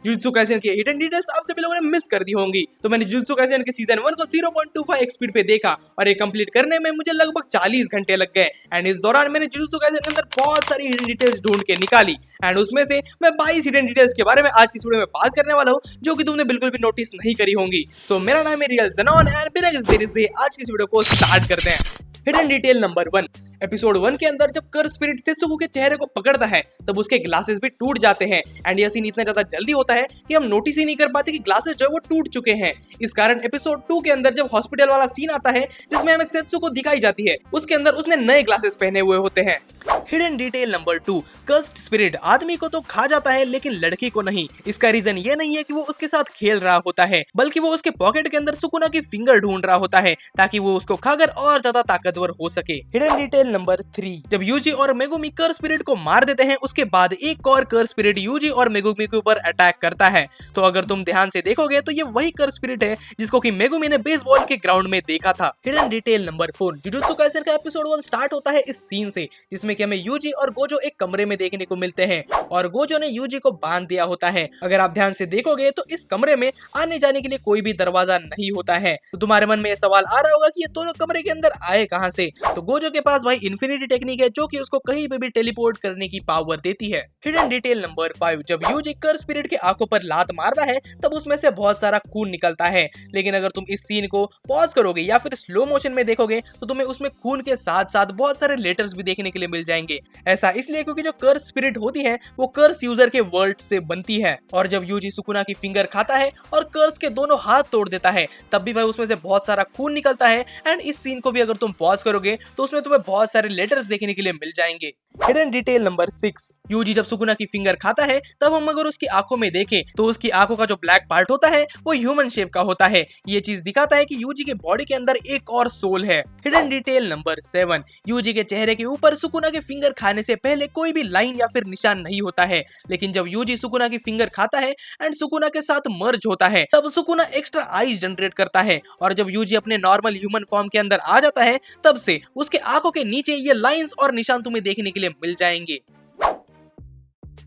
Jujutsu Kaisen के hidden details आप सभी लोगों ने मिस कर दी होंगी। तो मैंने जुजुत्सु काइसेन के सीजन 1 को 0.25 स्पीड पे देखा और ये कंप्लीट करने में मुझे लगभग 40 घंटे लग गए। एंड इस दौरान मैंने जुजुत्सु काइसेन के अंदर बहुत सारी हिडन डिटेल्स ढूंढ के निकाली एंड उसमें से मैं 22 हिडन डिटेल्स के बारे में आज की वीडियो में बात करने वाला हूँ, जो कि तुमने बिल्कुल भी नोटिस नहीं करी होंगी। तो मेरा नाम है रियल ज़नॉन एंड बिना किसी देरी से आज की इस वीडियो को स्टार्ट करते हैं। Hidden detail number 1। एपिसोड 1 के अंदर जब कर्स स्पिरिट सेत्सुको के चेहरे को पकड़ता है तब उसके ग्लासेस भी टूट जाते हैं एंड यह सीन इतना ज्यादा जल्दी होता है कि हम नोटिस ही नहीं कर पाते कि ग्लासेस जो है वो टूट चुके हैं। इस कारण एपिसोड 2 के अंदर जब हॉस्पिटल वाला सीन आता है जिसमें हमें सेत्सुको दिखाई जाती है, उसके अंदर उसने नए ग्लासेस पहने हुए होते हैं। Hidden detail number 2। Cursed spirit आदमी को तो खा जाता है लेकिन लड़की को नहीं। इसका रीजन ये नहीं है कि वो उसके साथ खेल रहा होता है, बल्कि वो उसके पॉकेट के अंदर सुकुना की फिंगर ढूंढ रहा होता है ताकि वो उसको खाकर और ज्यादा ताकतवर हो सके। Hidden detail number 3। जब यूजी और मेगुमी कर्स स्पिरिट को मार देते हैं उसके बाद एक और कर्स स्पिरिट यूजी और मेगुमी के ऊपर अटैक करता है। तो अगर तुम ध्यान से देखोगे तो ये वही कर्स स्पिरिट है जिसको कि मेगुमी ने बेसबॉल के ग्राउंड में देखा था। Hidden detail number 4। Jujutsu Kaisen का एपिसोड 1 स्टार्ट होता है इस सीन से जिसमें कि हमें यूजी और गोजो एक कमरे में देखने को मिलते हैं और गोजो ने यूजी को बांध दिया होता है। अगर आप ध्यान से देखोगे तो इस कमरे में आने जाने के लिए कोई भी दरवाजा नहीं होता है। तो तुम्हारे मन में यह सवाल आ रहा होगा कि ये दोनों कमरे के अंदर आए कहां से। तो गोजो के पास भाई इन्फिनिटी टेक्निक है जो कि उसको कहीं पे भी टेलीपोर्ट करने की पावर देती है। Hidden detail number 5। जब यूजी कर्स स्पिरिट के आंखों पर लात मारता है तब उसमें से बहुत सारा खून निकलता है, लेकिन अगर तुम इस सीन को पॉज करोगे या फिर स्लो मोशन में देखोगे तो तुम्हें उसमें खून के साथ साथ बहुत सारे लेटर्स भी देखने के लिए मिल जाएंगे। ऐसा इसलिए क्योंकि जो कर्स स्पिरिट होती है वो कर्स यूजर के वर्ड से बनती है और जब यूजी सुकुना की फिंगर खाता है और कर्स के दोनों हाथ तोड़ देता है तब भी भाई उसमें से बहुत सारा खून निकलता है। एंड इस सीन को भी अगर तुम पॉज करोगे तो उसमें तुम्हें बहुत सारे लेटर्स देखने के लिए मिल जाएंगे। Hidden detail number 6। यूजी जब सुकुना की फिंगर खाता है तब हम अगर उसकी आंखों में देखें तो उसकी आंखों का जो ब्लैक पार्ट होता है वो ह्यूमन शेप का होता है। ये चीज दिखाता है कि यूजी के बॉडी के अंदर एक और सोल है। Hidden detail number 7। यूजी के चेहरे के ऊपर सुकुना के फिंगर खाने से पहले कोई भी लाइन या फिर निशान नहीं होता है, लेकिन जब यूजी सुकुना की फिंगर खाता है एंड सुकुना के साथ मर्ज होता है तब सुकुना एक्स्ट्रा आईज जनरेट करता है और जब यूजी अपने नॉर्मल ह्यूमन फॉर्म के अंदर आ जाता है तब से उसके आंखों के नीचे ये लाइंस और निशान तुम्हें देखने के लिए मिल जाएंगे।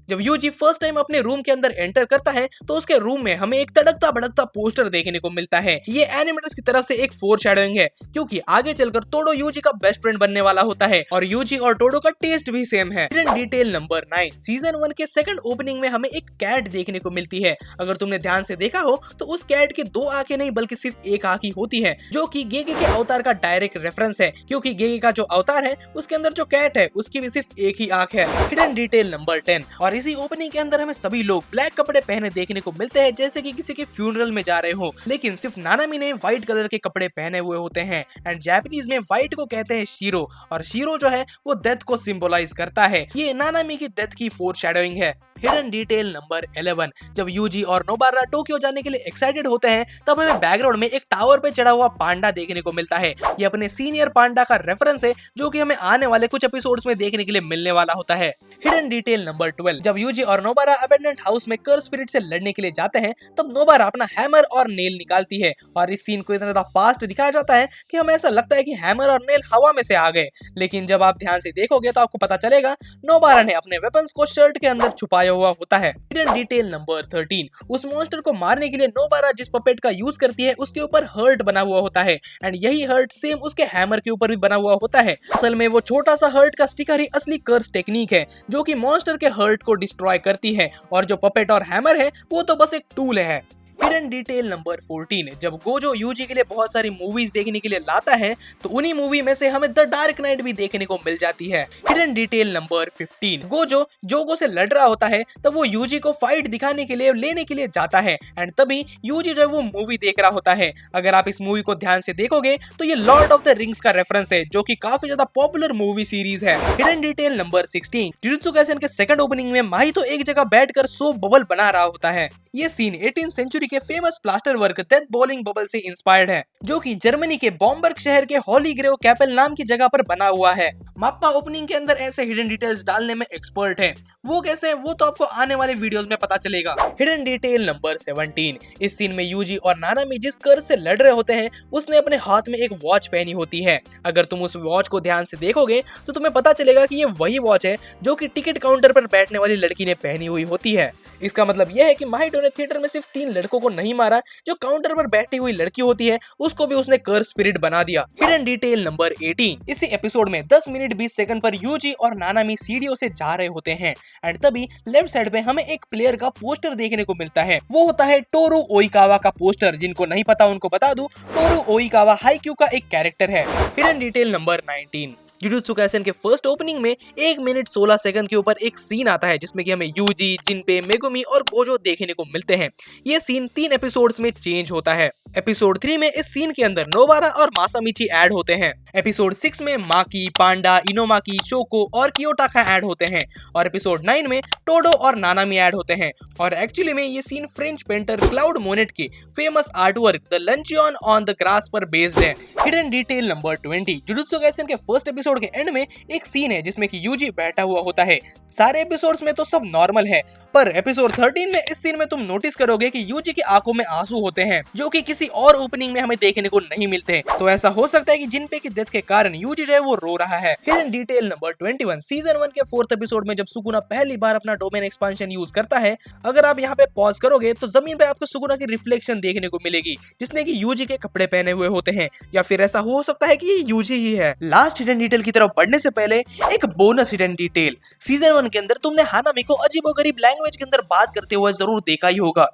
जब यूजी फर्स्ट टाइम अपने रूम के अंदर एंटर करता है तो उसके रूम में हमें एक तड़कता भड़कता पोस्टर देखने को मिलता है। ये एनिमेटर्स की तरफ से एक फोरशैडोइंग है क्योंकि आगे चलकर टोडो यूजी का बेस्ट फ्रेंड बनने वाला होता है और यूजी और टोडो का टेस्ट भी सेम है। Hidden detail number 9। सीजन 1 के सेकंड ओपनिंग में हमें एक कैट देखने को मिलती है। अगर तुमने ध्यान से देखा हो तो उस कैट के दो आंखें नहीं बल्कि सिर्फ एक आंख ही होती है, जो कि गेगे के अवतार का डायरेक्ट रेफरेंस है क्योंकि गेगे का जो अवतार है उसके अंदर जो कैट है उसकी भी सिर्फ एक ही आंख है। Hidden detail number 10। और इसी ओपनिंग के अंदर हमें सभी लोग ब्लैक कपड़े पहने देखने को मिलते हैं जैसे कि किसी के फ्यूनरल में जा रहे हो, लेकिन सिर्फ नानामी ने व्हाइट कलर के कपड़े पहने हुए होते हैं। एंड जापानीज में व्हाइट को कहते हैं शीरो और शीरो जो है वो डेथ को सिंबलाइज करता है। ये नानामी की डेथ की फोरशैडोइंग है। Hidden detail number 11। जब यूजी और नोबारा टोक्यो जाने के लिए एक्साइटेड होते हैं तब हमें बैकग्राउंड में एक टावर पे चढ़ा हुआ पांडा देखने को मिलता है। ये अपने सीनियर पांडा का रेफरेंस है जो कि हमें आने वाले कुछ एपिसोड्स में देखने के लिए मिलने वाला होता है। Hidden detail number 12। जब यूजी और नोबारा अबेंडेंट हाउस में कर्स स्पिरिट से लड़ने के लिए जाते हैं तब नोबारा अपना हैमर और नेल निकालती है और इस सीन को इतना ज्यादा फास्ट दिखाया जाता है कि हमें ऐसा लगता है कि हैमर और नेल हवा में से आ गए, लेकिन जब आप ध्यान से देखोगे तो आपको पता चलेगा नोबारा ने अपने वेपन्स को शर्ट के अंदर छुपाया हुआ होता है। Hidden detail number 13। उस मॉन्स्टर को मारने के लिए नोबारा जिस पपेट का यूज करती है उसके ऊपर हर्ट बना हुआ होता है एंड यही हर्ट सेम उसके हैमर के ऊपर भी बना हुआ होता है। असल में वो छोटा सा हर्ट का स्टिकर ही असली कर्स टेक्निक है जो कि मॉन्स्टर के हर्ट को डिस्ट्रॉय करती है और जो पपेट और हैमर है वो तो बस एक टूल है। Hidden detail number 14। जब गोजो यूजी के लिए बहुत सारी मूवीज देखने के लिए लाता है तो उन्हीं मूवी में से हमें द डार्क नाइट भी देखने को मिल जाती है। Hidden detail number 15। गोजो जोगो से लड़ रहा होता है तब वो यूजी को फाइट दिखाने के लिए लेने के लिए जाता है एंड तभी यूजी जब वो मूवी देख रहा होता है, अगर आप इस मूवी को ध्यान से देखोगे तो ये लॉर्ड ऑफ द रिंग्स का रेफरेंस है जो कि काफी ज्यादा पॉपुलर मूवी सीरीज है। Hidden detail number 16। Jujutsu Kaisen के सेकंड ओपनिंग में माही तो एक जगह बैठकर सोप बबल बना रहा होता है। ये सीन 18th सेंचुरी के famous plaster work death bowling bubble से इंस्पायर्ड है जो कि जर्मनी के बॉम्बर्ग शहर के हॉली ग्रेव कैपेल नाम की जगह पर बना हुआ है। माप्पा ओपनिंग के अंदर ऐसे हिडन डिटेल्स डालने में एक्सपर्ट है। वो कैसे, वो तो आपको आने वाले वीडियोस में पता चलेगा। हिडन डिटेल नंबर 17, इस सीन में यूजी और नानामी जिस कर्ज से लड़ रहे होते हैं उसने अपने हाथ में एक वॉच पहनी होती है। अगर तुम उस वॉच को ध्यान से देखोगे तो तुम्हें पता चलेगा कि ये वही वॉच है जो कि टिकट काउंटर पर बैठने वाली लड़की ने पहनी हुई होती है। इसका मतलब यह है कि माहितो ने थिएटर में सिर्फ 3 लड़कों को नहीं मारा, जो काउंटर पर बैठी हुई लड़की होती है उसको भी उसने कर्स स्पिरिट बना दिया। हिडन डिटेल नंबर 18, इसी एपिसोड में 10 मिनट 20 सेकंड पर यूजी और नानामी सीढ़ियों से जा रहे होते हैं एंड तभी लेफ्ट साइड पे हमें एक प्लेयर का पोस्टर देखने को मिलता है। वो होता है टोरू ओइकावा का पोस्टर। जिनको नहीं पता उनको बता दूं, टोरू ओइकावा हाईक्यू का एक कैरेक्टर है। Hidden detail number 19, jujutsu Kaisen के फर्स्ट ओपनिंग में 1 मिनट 16 सेकंड के ऊपर एक सीन आता है जिसमें कि हमें यूजी, जिनपे, मेगुमी और गोजो देखने को मिलते हैं। ये सीन 3 एपिसोड्स में चेंज होता है। एपिसोड 3 में इस सीन के अंदर नोबारा और मासामिची ऐड होते हैं। एपिसोड 6 में माकी, पांडा, इनोमाकी, शोको और कियोटाका ऐड होते हैं और एपिसोड 9 में टोडो और नानामी ऐड होते हैं। और एक्चुअली में ये scene French painter Claude Monet के famous artwork the luncheon on the grass पर बेस्ड है। Hidden detail number 20, Jujutsu Kaisen के फर्स्ट एपिसोड के एंड में एक सीन है जिसमें कि यूजी बैठा हुआ होता है। सारे एपिसोड्स में तो सब नॉर्मल है, पर एपिसोड 13 में इस सीन में तुम नोटिस करोगे कि यूजी की आंखों में आंसू होते हैं जो कि किसी और ओपनिंग में हमें देखने को नहीं मिलते। तो ऐसा हो सकता है कि जिनपे की डेथ के कारण यूजी जो है वो रो रहा है। हिडन डिटेल नंबर 21, सीजन 1 के 4th एपिसोड में जब सुकुना पहली बार अपना डोमेन एक्सपांशन यूज करता है, अगर आप यहाँ पे पॉज करोगे तो जमीन पे आपको सुकुना की रिफ्लेक्शन देखने को मिलेगी जिसने की यूजी के कपड़े पहने हुए होते हैं, या फिर ऐसा हो सकता है कि ये यूजी ही है। लास्ट हिडन डिटेल की तरफ बढ़ने से पहले एक बोनस हिडन डिटेल, सीजन 1 के अंदर तुमने हानामी को अजीबोगरीब लैंग्वेज के अंदर बात करते हुए जरूर देखा ही होगा।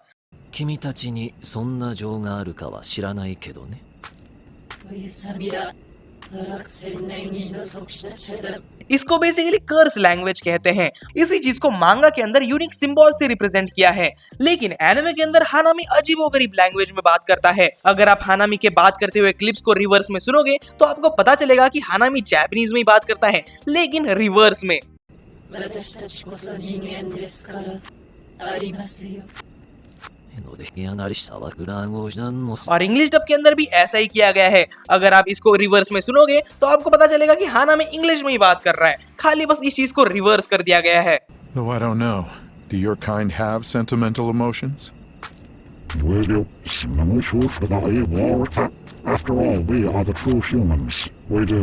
君たちにそんな情があるかは知らないけどね。 इसको बेसिकली कर्स लैंग्वेज कहते हैं। इसी चीज को मांगा के अंदर यूनिक सिंबल से रिप्रेजेंट किया है, लेकिन एनिमे के अंदर हानामी अजीबोगरीब लैंग्वेज में बात करता है। अगर आप हानामी के बात करते हुए क्लिप्स को रिवर्स में सुनोगे तो आपको पता चलेगा कि हानामी जापानीज में ही बात करता है, लेकिन रिवर्स में। 私たちこそ人間ですからありますよ。 और इंग्लिश डब के अंदर भी ऐसा ही किया गया है। अगर आप इसको रिवर्स में सुनोगे तो आपको पता चलेगा कि हानामी इंग्लिश में ही बात कर रहा है, खाली बस इस चीज को रिवर्स कर दिया गया है। Though I don't know. Do your kind have sentimental emotions? After all, we are the true humans. We do.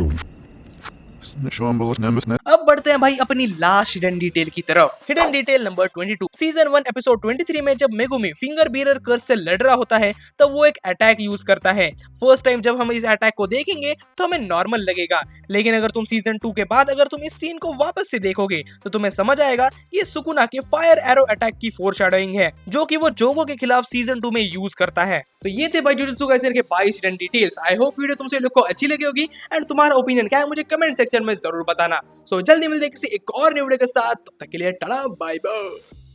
अब बढ़ते हैं भाई अपनी लास्ट हिडन डिटेल की तरफ। Hidden detail number 22, season 1 episode 23 में जब मेगुमी फिंगर बीरर कर्स से लड़ रहा होता है तब वो एक अटैक यूज करता है। फर्स्ट टाइम जब हम इस अटैक को देखेंगे तो हमें नॉर्मल लगेगा, लेकिन अगर तुम सीजन 2 के बाद अगर तुम इस सीन को वापस से देखोगे तो तुम्हें समझ आएगा ये सुकुना के फायर एरो अटैक की फोरशैडोइंग है जो कि वो जोगो के खिलाफ सीजन 2 में यूज करता है। तो ये थे भाई जुजुत्सु काइसेन के 22 hidden details. I hope video तुमसे लोग को अच्छी लगी होगी एंड तुम्हारा ओपिनियन क्या है मुझे कमेंट सेक्शन में जरूर बताना। सो जल्दी मिलते हैं किसी एक और न्यू वीडियो के साथ, तब तक के लिए टाटा बाय बाय।